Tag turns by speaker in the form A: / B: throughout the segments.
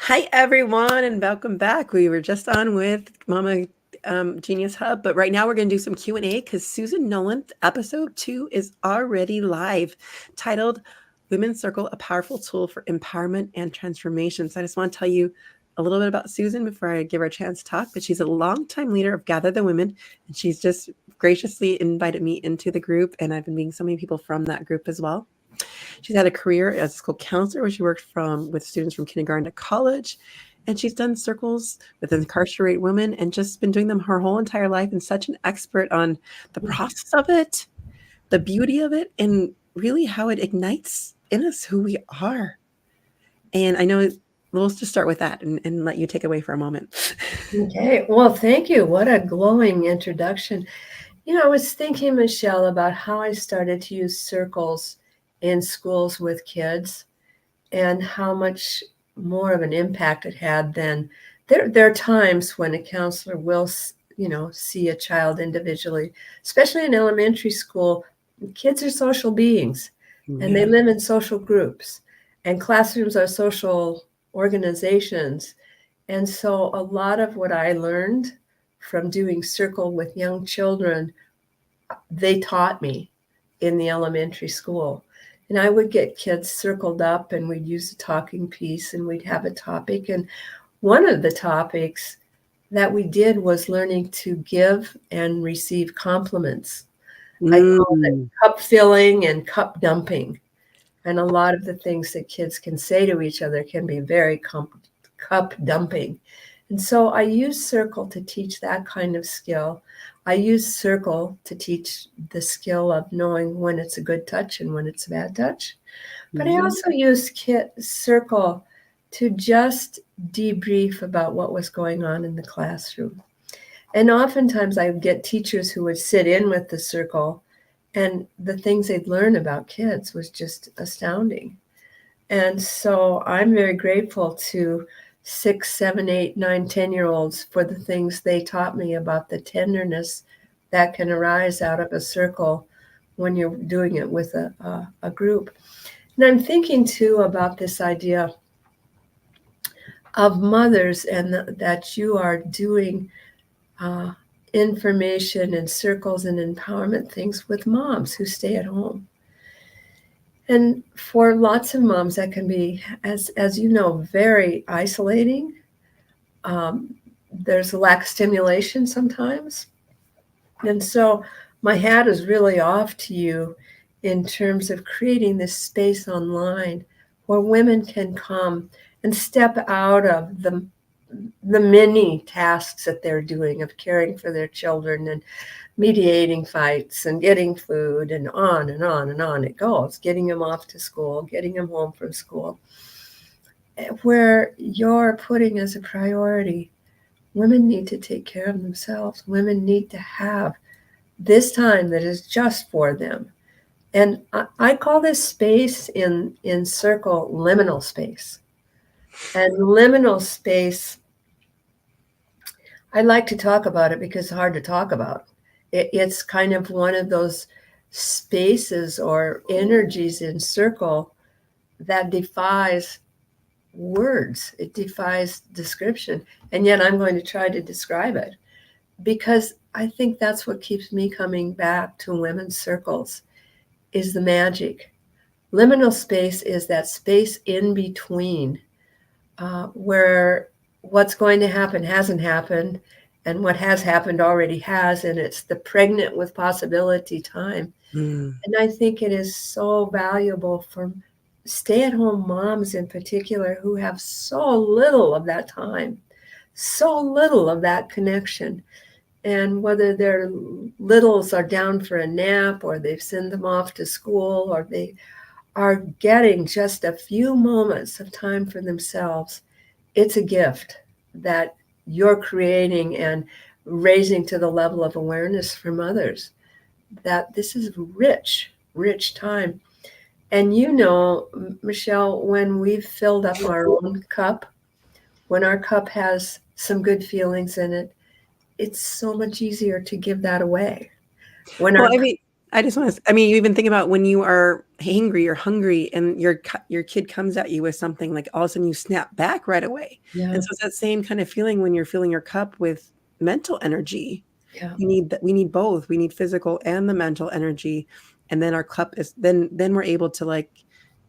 A: Hi, everyone, and welcome back. We were just on with Mama Genius Hub, but right now we're going to do some Q&A because Suzan Nolan, episode 2 is already live, titled Women's Circle, a Powerful Tool for Empowerment and Transformation. So I just want to tell you a little bit about Suzan before I give her a chance to talk, but she's a longtime leader of Gather the Women, and she's just graciously invited me into the group, and I've been meeting so many people from that group as well. She's had a career as a school counselor where she worked with students from kindergarten to college. And she's done circles with incarcerated women and just been doing them her whole entire life, and such an expert on the process of it, the beauty of it, and really how it ignites in us who we are. And I know we'll just start with that and let you take away for a moment.
B: Okay, well, thank you. What a glowing introduction. I was thinking, Michelle, about how I started to use circles in schools with kids and how much more of an impact it had than there are times when a counselor will, see a child individually, especially in elementary school. Kids are social beings and they live in social groups, and classrooms are social organizations. And so a lot of what I learned from doing circle with young children, they taught me in the elementary school. And I would get kids circled up and we'd use a talking piece and we'd have a topic. And one of the topics that we did was learning to give and receive compliments. I call it cup filling and cup dumping. And a lot of the things that kids can say to each other can be very cup dumping. And so I use circle to teach that kind of skill. I use circle to teach the skill of knowing when it's a good touch and when it's a bad touch. But I also use circle to just debrief about what was going on in the classroom. And oftentimes I would get teachers who would sit in with the circle, and the things they'd learn about kids was just astounding. And so I'm very grateful to 6, 7, 8, 9, 10-year-olds for the things they taught me about the tenderness that can arise out of a circle when you're doing it with a group. And I'm thinking too about this idea of mothers and that you are doing information and circles and empowerment things with moms who stay at home. And for lots of moms, that can be, as you know, very isolating. There's a lack of stimulation sometimes. And so my hat is really off to you in terms of creating this space online where women can come and step out of the many tasks that they're doing of caring for their children and mediating fights and getting food and on and on and on it goes, getting them off to school, getting them home from school, where you're putting as a priority, women need to take care of themselves. Women need to have this time that is just for them. And I call this space in circle liminal space. And liminal space, I like to talk about it because it's hard to talk about. It's kind of one of those spaces or energies in circle that defies words. It defies description. And yet I'm going to try to describe it because I think that's what keeps me coming back to women's circles is the magic. Liminal space is that space in between where what's going to happen hasn't happened and what has happened already has, and it's the pregnant with possibility time. And I think it is so valuable for stay-at-home moms in particular who have so little of that time, so little of that connection. And whether their littles are down for a nap or they've sent them off to school or they are getting just a few moments of time for themselves, it's a gift that you're creating and raising to the level of awareness for mothers that this is rich, rich time. And Michelle, when we've filled up our own cup, when our cup has some good feelings in it, it's so much easier to give that away.
A: I just want to, I mean, you even think about when you are angry or hungry and your kid comes at you with something, like all of a sudden you snap back right away.
B: Yeah,
A: And so it's that same kind of feeling when you're filling your cup with mental energy.
B: yeah.
A: We need both. We need physical and the mental energy. And then our cup is then we're able to like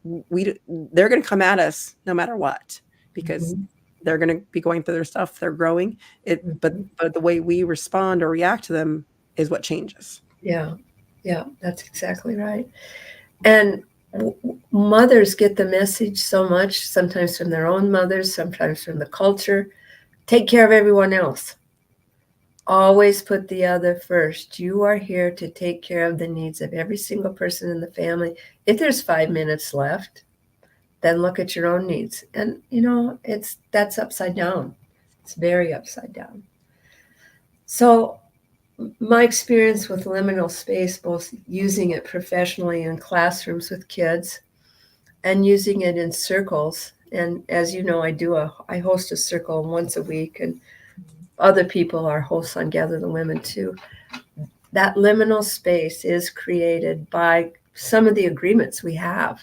A: they're going to come at us no matter what, because
B: Mhm,
A: they're going to be going through their stuff, they're growing it,
B: mhm.
A: but the way we respond or react to them is what changes.
B: Yeah, yeah, that's exactly right. And mothers get the message so much, sometimes from their own mothers, sometimes from the culture. Take care of everyone else. Always put the other first. You are here to take care of the needs of every single person in the family. If there's 5 minutes left, then look at your own needs. And that's upside down. It's very upside down. So my experience with liminal space, both using it professionally in classrooms with kids and using it in circles. And as you know, I host a circle once a week, and other people are hosts on Gather the Women too. That liminal space is created by some of the agreements we have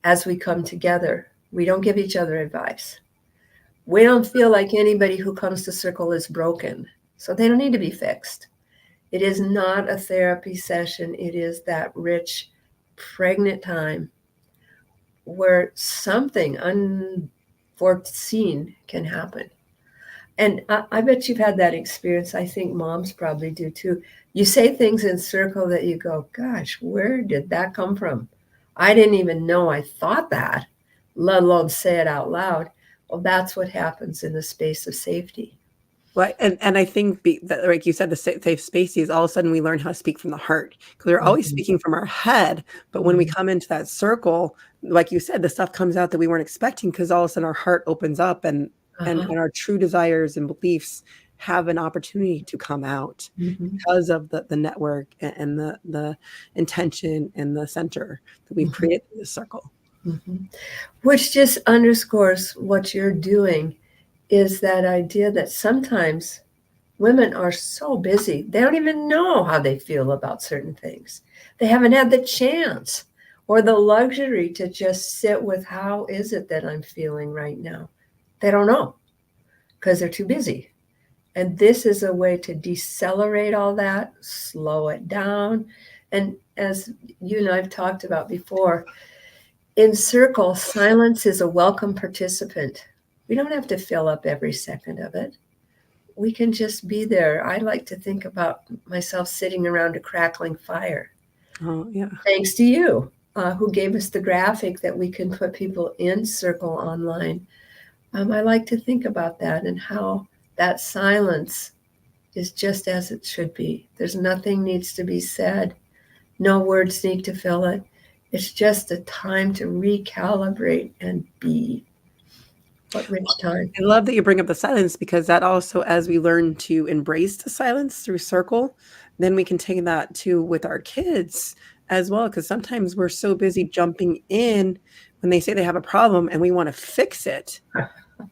B: as we come together. We don't give each other advice. We don't feel like anybody who comes to circle is broken, so they don't need to be fixed. It is not a therapy session. It is that rich, pregnant time where something unforeseen can happen. And I bet you've had that experience. I think moms probably do too. You say things in circle that you go, gosh, where did that come from? I didn't even know I thought that, let alone say it out loud. Well, that's what happens in the space of safety.
A: Well, and I think that, like you said, the safe spaces, all of a sudden we learn how to speak from the heart, because we're always
B: Mhm.
A: speaking from our head. But when we
B: Mhm.
A: come into that circle, like you said, the stuff comes out that we weren't expecting, because all of a sudden our heart opens up,
B: Uh-huh.
A: and our true desires and beliefs have an opportunity to come out
B: Mhm.
A: because of the network and the intention and the center that we've
B: Mhm.
A: created in this circle.
B: Mhm. Which just underscores what you're doing, is that idea that sometimes women are so busy, they don't even know how they feel about certain things. They haven't had the chance or the luxury to just sit with, how is it that I'm feeling right now? They don't know because they're too busy. And this is a way to decelerate all that, slow it down. And as you and I've talked about before, in circle, silence is a welcome participant. We don't have to fill up every second of it. We can just be there. I like to think about myself sitting around a crackling fire.
A: Oh, yeah.
B: Thanks to you, who gave us the graphic that we can put people in circle online. I like to think about that and how that silence is just as it should be. There's nothing needs to be said. No words need to fill it. It's just a time to recalibrate and be. What rich time.
A: I love that you bring up the silence, because that also, as we learn to embrace the silence through circle, then we can take that to with our kids as well. Because sometimes we're so busy jumping in when they say they have a problem and we want to fix it,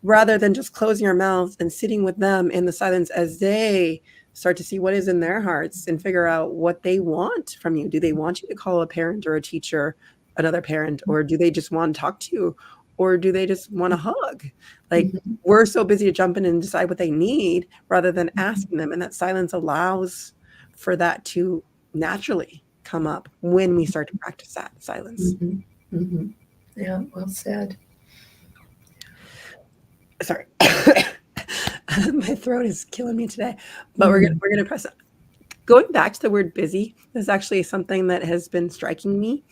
A: rather than just closing our mouths and sitting with them in the silence as they start to see what is in their hearts and figure out what they want from you. Do they want you to call a parent or a teacher another parent, or do they just want to talk to you, or do they just want a hug? Like,
B: Mhm.
A: we're so busy to jump in and decide what they need rather than asking them, and that silence allows for that to naturally come up when we start to practice that silence.
B: Mhm. Mhm. Yeah, well said.
A: Sorry. My throat is killing me today, but
B: Mhm.
A: we're gonna press. Going back to the word busy, this is actually something that has been striking me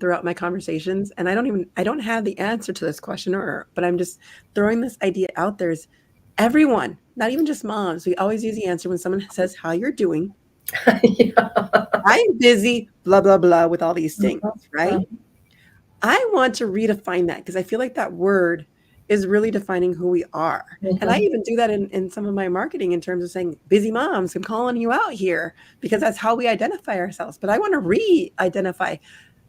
A: throughout my conversations, and I don't have the answer to this question, or but I'm just throwing this idea out there. Is everyone, not even just moms, we always use the answer when someone says how you're doing.
B: Yeah.
A: I'm busy, blah blah blah, with all these things,
B: Uh-huh.
A: right? I want to redefine that, because I feel like that word is really defining who we are. And I
B: Uh-huh.
A: even do that in some of my marketing, in terms of saying, busy moms, I'm calling you out here, because that's how we identify ourselves. But I want to re identify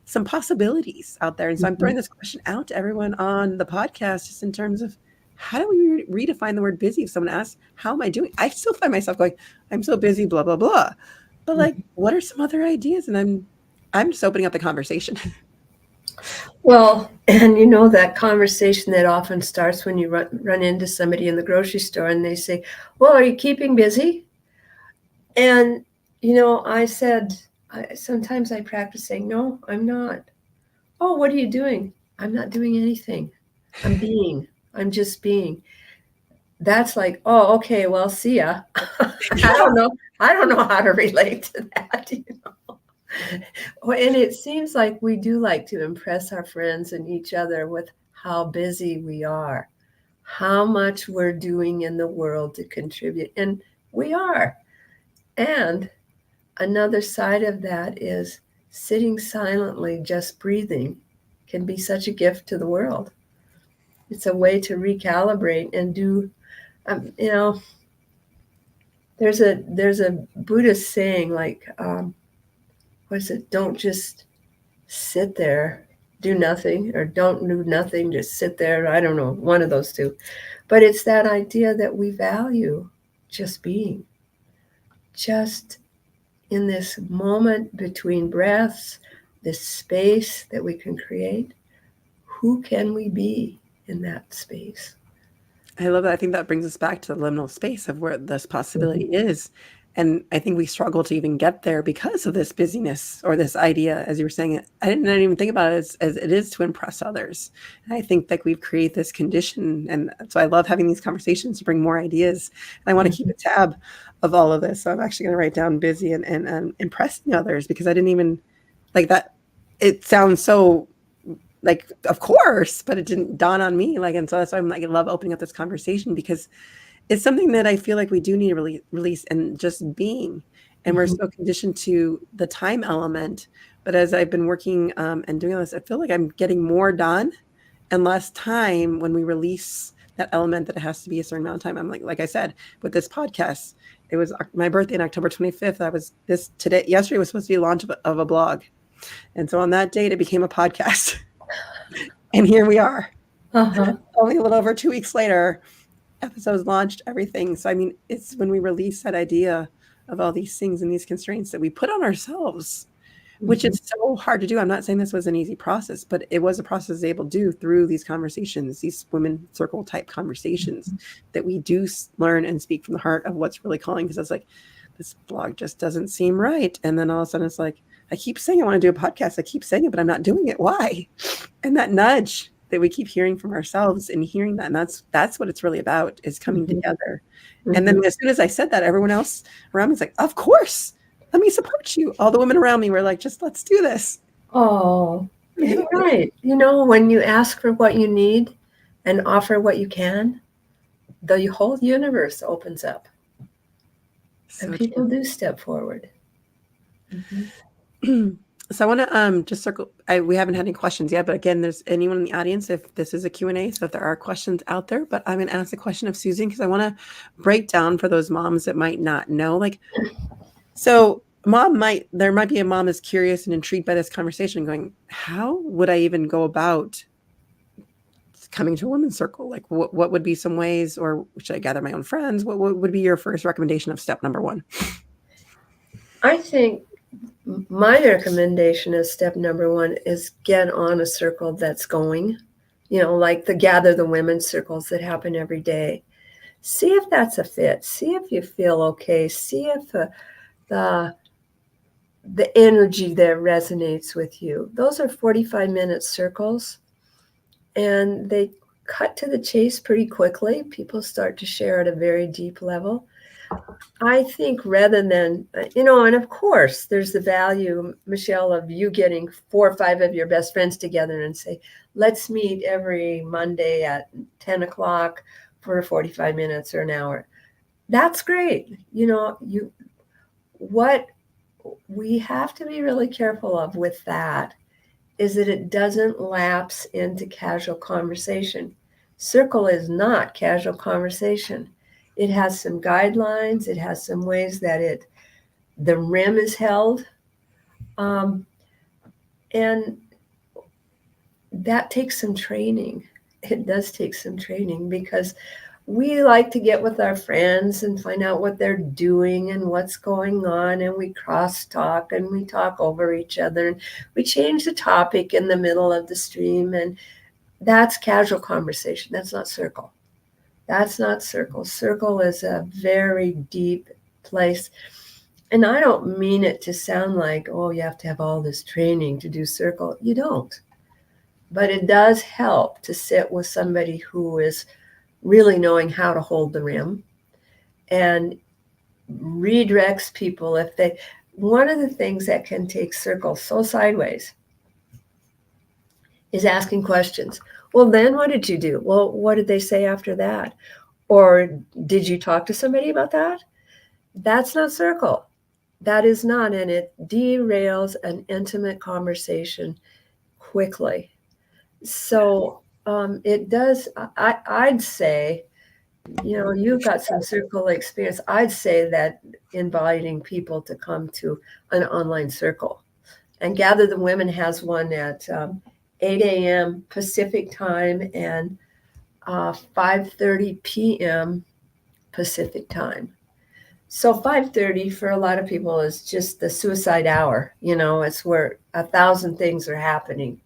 A: some possibilities out there. And so I'm
B: Mhm.
A: throwing this question out to everyone on the podcast, just in terms of, how do we redefine the word busy? If someone asks, how am I doing? I still find myself going, I'm so busy, blah, blah, blah. But like, what are some other ideas? And I'm just opening up the conversation.
B: Well, and you know that conversation that often starts when you run into somebody in the grocery store and they say, "Well, are you keeping busy?" And you know, I said, sometimes I practice saying, "No, I'm not." "Oh, what are you doing?" "I'm not doing anything. I'm being. I'm just being." That's like, "Oh, okay, well, see ya." I
A: Yeah.
B: don't know. I don't know how to relate to that. Well, and it seems like we do like to impress our friends and each other with how busy we are, how much we're doing in the world to contribute. And we are. And another side of that is sitting silently, just breathing, can be such a gift to the world. It's a way to recalibrate and do, you know, there's a Buddhist saying like, what is it? Don't just sit there, do nothing, or don't do nothing, just sit there. I don't know, one of those two. But it's that idea that we value just being, just in this moment between breaths, this space that we can create. Who can we be in that space?
A: I love that. I think that brings us back to the liminal space of where this possibility
B: Mm-hmm.
A: is. And I think we struggle to even get there because of this busyness or this idea, as you were saying. I didn't even think about it as it is to impress others. And I think that we've created this condition. And so I love having these conversations to bring more ideas. And I want to keep a tab of all of this. So I'm actually going to write down busy and impressing others because I didn't even like that. It sounds so like of course, but it didn't dawn on me, like, and so that's why I'm like I love opening up this conversation because it's something that I feel like we do need to release and just being, and we're
B: Mm-hmm.
A: so conditioned to the time element. But as I've been working and doing this, I feel like I'm getting more done and less time when we release that element that it has to be a certain amount of time. I'm like I said with this podcast, it was my birthday on October 25th. I was this today yesterday was supposed to be a launch of a blog, and so on that date it became a podcast. And here we are,
B: Uh-huh.
A: only a little over 2 weeks later, episodes launched, everything. So, I mean, it's when we release that idea of all these things and these constraints that we put on ourselves, which
B: Mm-hmm.
A: is so hard to do. I'm not saying this was an easy process, but it was a process I was able to do through these conversations, these women circle type conversations that we do learn and speak from the heart of what's really calling. Because I was like, this blog just doesn't seem right. And then all of a sudden it's like, I keep saying I want to do a podcast. I keep saying it, but I'm not doing it. Why? And that nudge that we keep hearing from ourselves and hearing that, and that's what it's really about, is coming
B: Mm-hmm.
A: together. And
B: Mm-hmm.
A: then as soon as I said that, everyone else around me was like, of course, let me support you. All the women around me were like, just let's do this.
B: Oh, you're right. You know, when you ask for what you need and offer what you can, the whole universe opens up and
A: So
B: people
A: true.
B: do step forward. Mm-hmm.
A: So I want to just circle. We haven't had any questions yet, but again, there's anyone in the audience. If this is a Q&A, so if there are questions out there, but I'm going to ask the question of Susan because I want to break down for those moms that might not know. Like, so there might be a mom that's curious and intrigued by this conversation, going, how would I even go about coming to a women's circle? Like, what would be some ways, or should I gather my own friends? What would be your first recommendation of step number one?
B: I think my recommendation as step number one is get on a circle that's going, you know, like the gather the women circles that happen every day. See if that's a fit. See if you feel okay. See if the the energy there resonates with you. Those are 45-minute circles and they cut to the chase pretty quickly. People start to share at a very deep level. I think rather than, you know, and of course, there's the value, Michelle, of you getting 4 or 5 of your best friends together and say, let's meet every Monday at 10 o'clock for 45 minutes or an hour. That's great. You know, what we have to be really careful of with that is that it doesn't lapse into casual conversation. Circle is not casual conversation. It has some guidelines. It has some ways that the rim is held, um, and that takes some training. It does take some training because we like to get with our friends and find out what they're doing and what's going on, and we cross talk and we talk over each other, and we change the topic in the middle of the stream, and that's casual conversation. That's not circle. That's not circle. Circle is a very deep place. And I don't mean it to sound like, oh, you have to have all this training to do circle. You don't. But it does help to sit with somebody who is really knowing how to hold the rim and redirects people if they. One of the things that can take circles so sideways is asking questions. Well, then what did you do? Well, what did they say after that? Or did you talk to somebody about that? That's not circle. That is not, and it derails an intimate conversation quickly. So it does. I'd say, you've got some circle experience. I'd say that inviting people to come to an online circle and Gather the Women has one at 8 a.m. Pacific time and 5:30 p.m. Pacific time. So 5:30 for a lot of people is just the suicide hour. It's where 1,000 things are happening.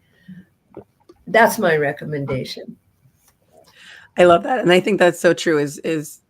B: That's my recommendation.
A: I love that. And I think that's so true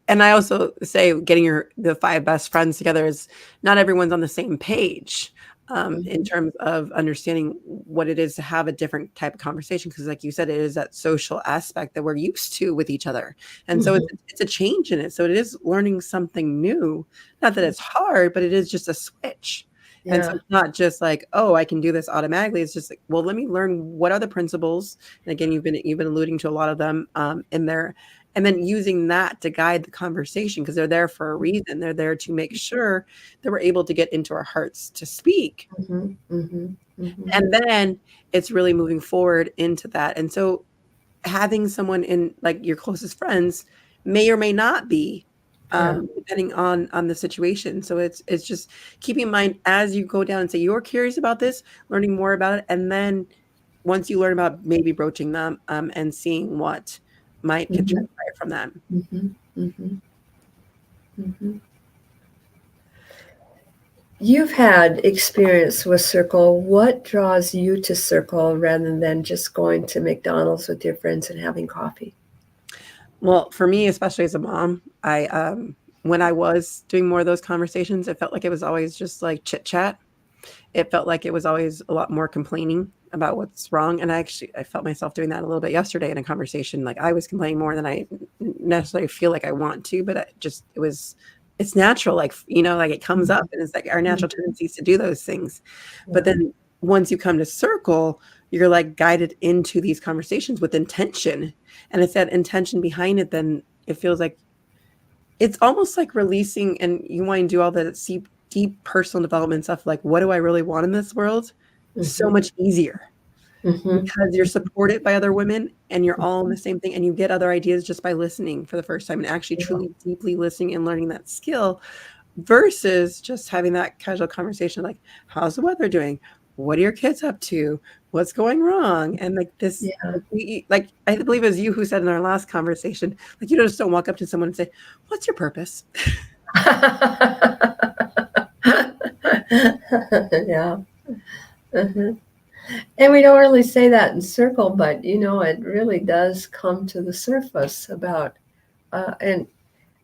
A: and I also say getting the 5 best friends together is not everyone's on the same page in terms of understanding what it is to have a different type of conversation. Because like you said, it is that social aspect that we're used to with each other. And so it's a change in it. So it is learning something new. Not that it's hard, but it is just a switch. And so
B: Yeah.
A: it's not just like, oh, I can do this automatically. It's just like, well, let me learn what are the principles. And again, you've been alluding to a lot of them in there, and then using that to guide the conversation because they're there for a reason. They're there to make sure that we're able to get into our hearts to speak. And then it's really moving forward into that. And so having someone in like your closest friends may or may not be depending on the situation. So it's just keeping in mind as you go down and say you're curious about this, learning more about it, and then once you learn about maybe broaching them and seeing what might can transpire from them.
B: You've had experience with circle. What draws you to circle rather than just going to McDonald's with your friends and having coffee?
A: Well, for me, especially as a mom, I when I was doing more of those conversations, it felt like it was always just like chit chat. It felt like it was always a lot more complaining about what's wrong, and I felt myself doing that a little bit yesterday in a conversation. Like I was complaining more than I necessarily feel like I want to, but it's natural. Like like it comes up, and it's like our natural tendencies to do those things. But then once you come to circle, you're like guided into these conversations with intention, and it's that intention behind it. Then it feels like it's almost like releasing, and you want to do all the deep personal development stuff. Like, what do I really want in this world? So much easier because you're supported by other women and you're all in the same thing, and you get other ideas just by listening for the first time and actually truly deeply listening and learning that skill versus just having that casual conversation like, how's the weather doing? What are your kids up to? What's going wrong? And like this, like I believe it was you who said in our last conversation, like you just don't walk up to someone and say, what's your purpose?
B: Yeah. And we don't really say that in circle, but it really does come to the surface about and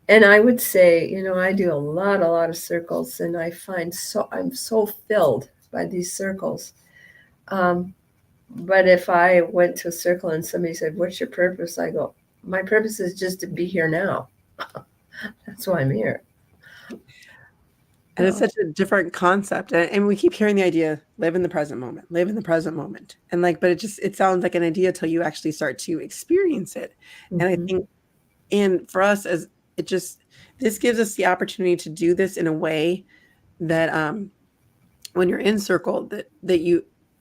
B: I would say, I do a lot of circles, and I'm so filled by these circles. But if I went to a circle and somebody said, "What's your purpose?" I go, "My purpose is just to be here now. That's why I'm here."
A: And it's such a different concept. And we keep hearing the idea, live in the present moment, live in the present moment. And like, but it sounds like an idea till you actually start to experience it. And I think, and for us this gives us the opportunity to do this in a way that when you're in circle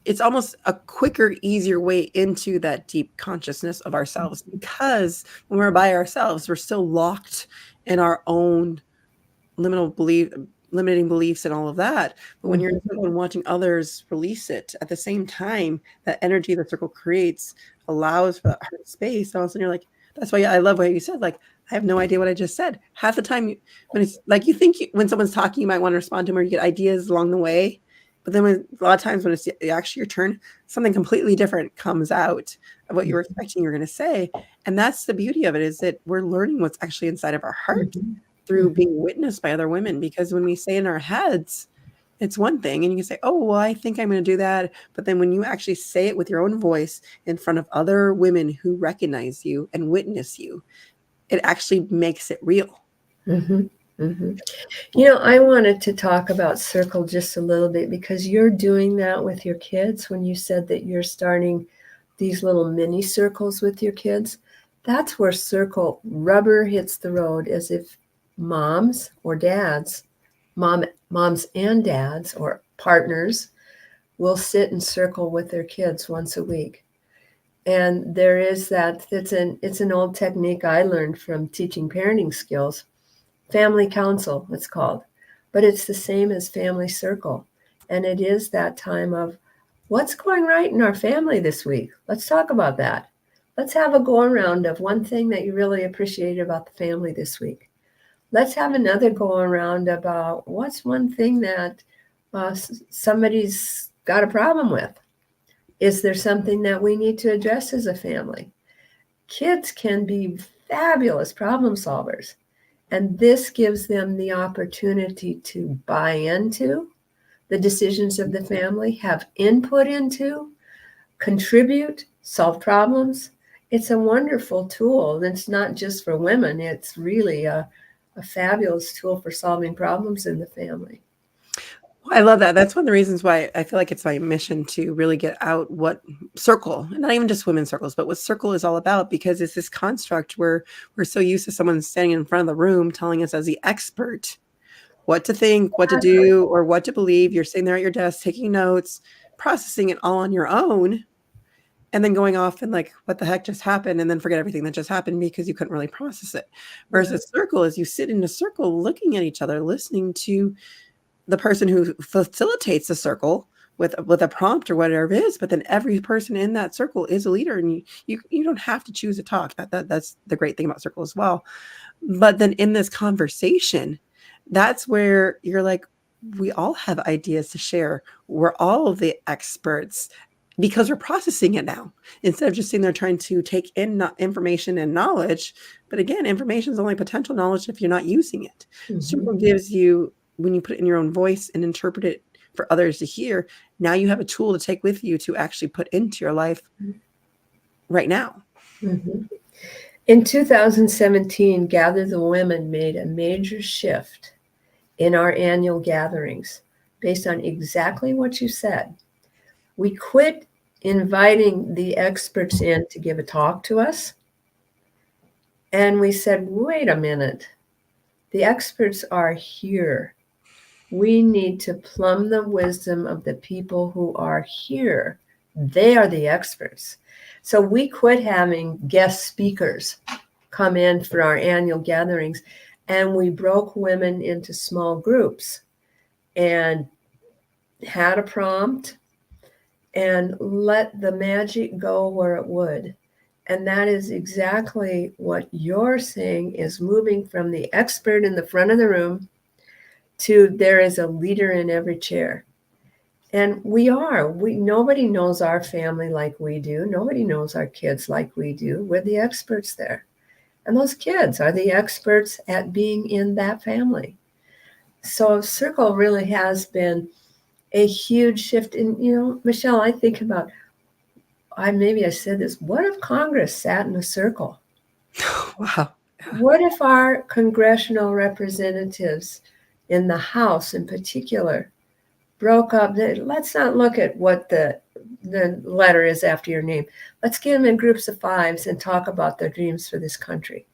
A: it's almost a quicker, easier way into that deep consciousness of ourselves, because when we're by ourselves, we're still locked in our own limiting beliefs and all of that. But when you're in a circle and watching others release it at the same time, that energy the circle creates allows for that heart space. And all of a sudden you're like, That's why I love what you said. Like, I have no idea what I just said. Half the time, when it's like you think when someone's talking, you might want to respond to them, or you get ideas along the way. But then, a lot of times when it's actually your turn, something completely different comes out of what you were expecting you're going to say. And that's the beauty of it, is that we're learning what's actually inside of our heart
B: Mhm.
A: through
B: Mhm.
A: being witnessed by other women. Because when we say in our heads, it's one thing, and you can say, "Oh, well, I think I'm going to do that." But then when you actually say it with your own voice in front of other women who recognize you and witness you, it actually makes it real.
B: Mhm. Mhm. I wanted to talk about circle just a little bit because you're doing that with your kids when you said that you're starting these little mini circles with your kids. That's where circle rubber hits the road, as if moms or dads, moms and dads or partners will sit and circle with their kids once a week. And there is that it's an old technique I learned from teaching parenting skills. Family council, it's called. But it's the same as family circle. And it is that time of what's going right in our family this week. Let's talk about that. Let's have a go around of one thing that you really appreciated about the family this week. Let's have another go around about what's one thing that somebody's got a problem with. Is there something that we need to address as a family? Kids can be fabulous problem solvers. And this gives them the opportunity to buy into the decisions of the family, have input into, contribute, solve problems. It's a wonderful tool. And it's not just for women, it's really a fabulous tool for solving problems in the family.
A: I love that. That's one of the reasons why I feel like it's my mission to really get out what circle, and not even just women's circles, but what circle is all about, because it's this construct where we're so used to someone standing in front of the room telling us as the expert what to think, what to do, or what to believe. You're sitting there at your desk taking notes, processing it all on your own, and then going off and like, what the heck just happened? And then forget everything that just happened because you couldn't really process it.
B: Yeah.
A: Versus circle is you sit in a circle looking at each other, listening to the person who facilitates the circle with a prompt or whatever it is, but then every person in that circle is a leader, and you don't have to choose to talk. That's the great thing about circle as well. But then in this conversation, that's where you're like, we all have ideas to share. We're all the experts because we're processing it now, instead of just sitting there trying to take in information and knowledge. But again, information is only potential knowledge if you're not using it.
B: Mhm.
A: Circle gives you, when you put it in your own voice and interpret it for others to hear, now you have a tool to take with you to actually put into your life right now.
B: Mhm. In 2017, Gather the Women made a major shift in our annual gatherings based on exactly what you said. We quit inviting the experts in to give a talk to us. And we said, wait a minute, the experts are here. We need to plumb the wisdom of the people who are here. They are the experts. So we quit having guest speakers come in for our annual gatherings, and we broke women into small groups and had a prompt and let the magic go where it would. And that is exactly what you're saying, is moving from the expert in the front of the room to there is a leader in every chair. And nobody knows our family like we do. Nobody knows our kids like we do. We're the experts there. And those kids are the experts at being in that family. So Circle really has been a huge shift. And, Michelle, I think about, maybe I said this, what if Congress sat in a circle?
A: Wow.
B: What if our congressional representatives in the House in particular broke up? Let's not look at what the letter is after your name. Let's get them in groups of fives and talk about their dreams for this country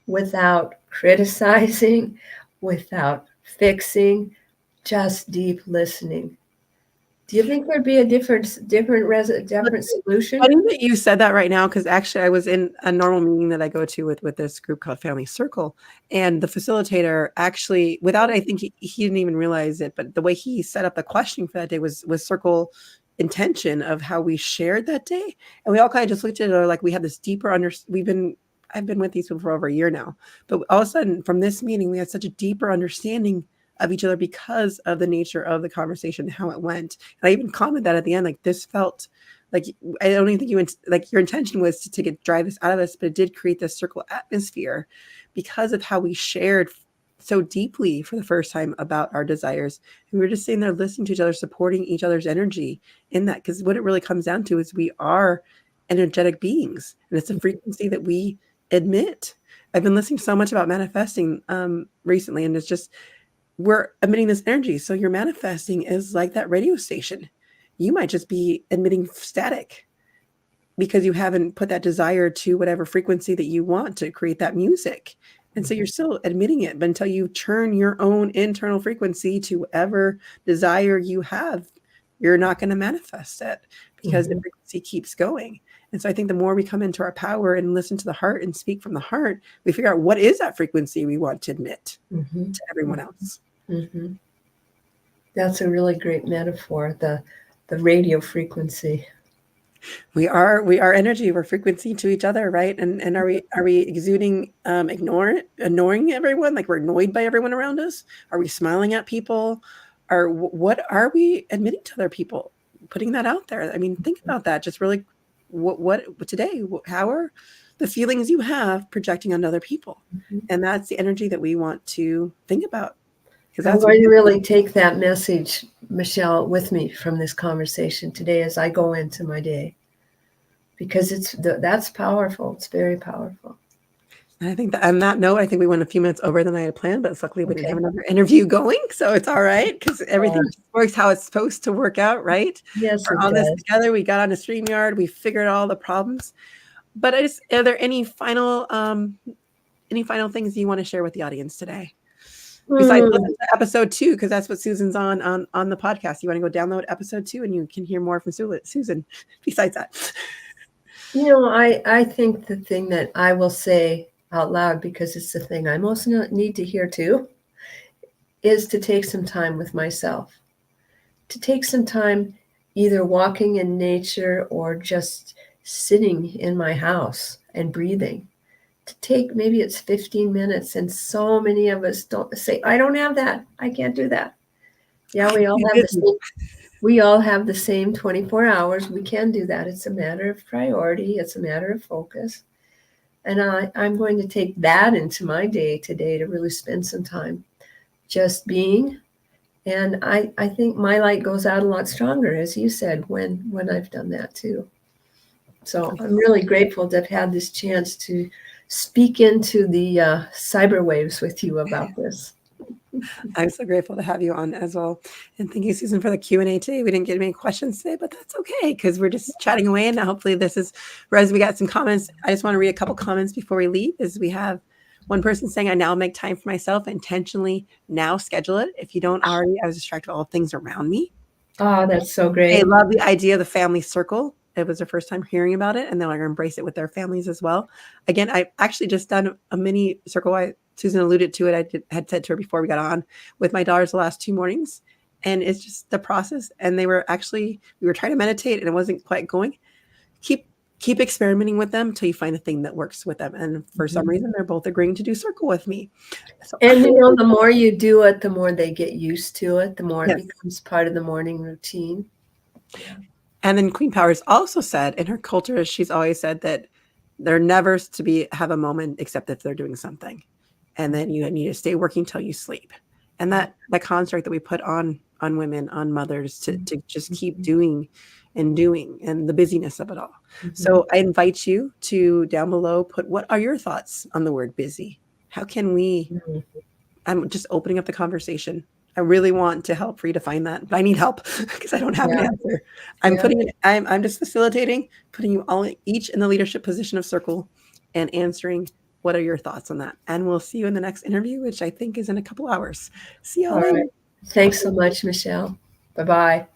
B: without criticizing, without fixing, just deep listening. Do you think there'd be a different solution?
A: Funny that you said that right now, because actually I was in a normal meeting that I go to with this group called Family Circle, and the facilitator actually, without, I think he didn't even realize it, but the way he set up the questioning for that day was circle intention of how we shared that day. And we all kind of just looked at it like we had this deeper I've been with these people for over a year now, but all of a sudden from this meeting, we had such a deeper understanding of each other because of the nature of the conversation, how it went. And I even commented that at the end, like this felt like, I don't even think like your intention was to drive this out of us, but it did create this circle atmosphere because of how we shared so deeply for the first time about our desires. And we were just sitting there listening to each other, supporting each other's energy in that. Because what it really comes down to is we are energetic beings, and it's a frequency that we admit. I've been listening so much about manifesting recently, and it's just, we're emitting this energy. So your manifesting is like that radio station. You might just be emitting static because you haven't put that desire to whatever frequency that you want to create that music. And so you're still admitting it, but until you turn your own internal frequency to whatever desire you have, you're not going to manifest it because the frequency keeps going. And so I think the more we come into our power and listen to the heart and speak from the heart, we figure out what is that frequency we want to admit to everyone else.
B: That's a really great metaphor, the radio frequency.
A: We are energy, we're frequency to each other, right? And are we exuding ignoring everyone, like we're annoyed by everyone around us? Are we smiling at people? Or what are we admitting to other people? Putting that out there. I mean, think about that. Just really, what today? How are the feelings you have projecting on other people? And that's the energy that we want to think about.
B: I'm going to really take that message, Michelle, with me from this conversation today as I go into my day, because that's powerful. It's very powerful.
A: And I think that on that note, I think we went a few minutes over than I had planned, but luckily we didn't have another interview going, so it's all right because everything works how it's supposed to work out, right?
B: Yes,
A: we're on this together. We got on a StreamYard. We figured out all the problems. But are there any final things you want to share with the audience today? Besides listen to episode 2, because that's what Suzan's on the podcast. You want to go download episode 2 and you can hear more from Suzan besides that.
B: I think the thing that I will say out loud, because it's the thing I most need to hear too, is to take some time with myself. To take some time either walking in nature or just sitting in my house and breathing. To take, maybe it's 15 minutes, and so many of us don't say, I don't have that, I can't do that. Yeah, we all have the same 24 hours. We can do that. It's a matter of priority. It's a matter of focus. And I'm going to take that into my day today to really spend some time just being. And I think my light goes out a lot stronger, as you said, when I've done that too. So I'm really grateful to have had this chance to speak into the cyber waves with you about this.
A: I'm so grateful to have you on as well. And thank you, Suzan, for the Q&A today. We didn't get many questions today, but that's okay because we're just chatting away. And hopefully we got some comments. I just want to read a couple comments before we leave. We have one person saying, I now make time for myself, intentionally now schedule it. If you don't already, I was distracted by all things around me.
B: Oh, that's so great.
A: I love the idea of the family circle. It was their first time hearing about it, and they're going to embrace it with their families as well. Again, I actually just done a mini circle. Suzan alluded to it. I had said to her before we got on with my daughters the last 2 mornings, and it's just the process. And we were trying to meditate, and it wasn't quite going. Keep experimenting with them until you find a thing that works with them. And for some reason, they're both agreeing to do circle with me.
B: So, and the more you do it, the more they get used to it, the more it becomes part of the morning routine.
A: Yeah. And then Queen Powers also said in her culture, she's always said that they're never to have a moment except if they're doing something. And then you need to stay working till you sleep. And that construct that we put on women, on mothers to just keep doing and the busyness of it all. So I invite you to down below, what are your thoughts on the word busy? How can we, I'm just opening up the conversation. I really want to help redefine that, but I need help because I don't have an answer. I'm just facilitating, putting you all each in the leadership position of circle and answering what are your thoughts on that. And we'll see you in the next interview, which I think is in a couple hours. See you all later.
B: Right. Thanks so much, Michelle. Bye-bye.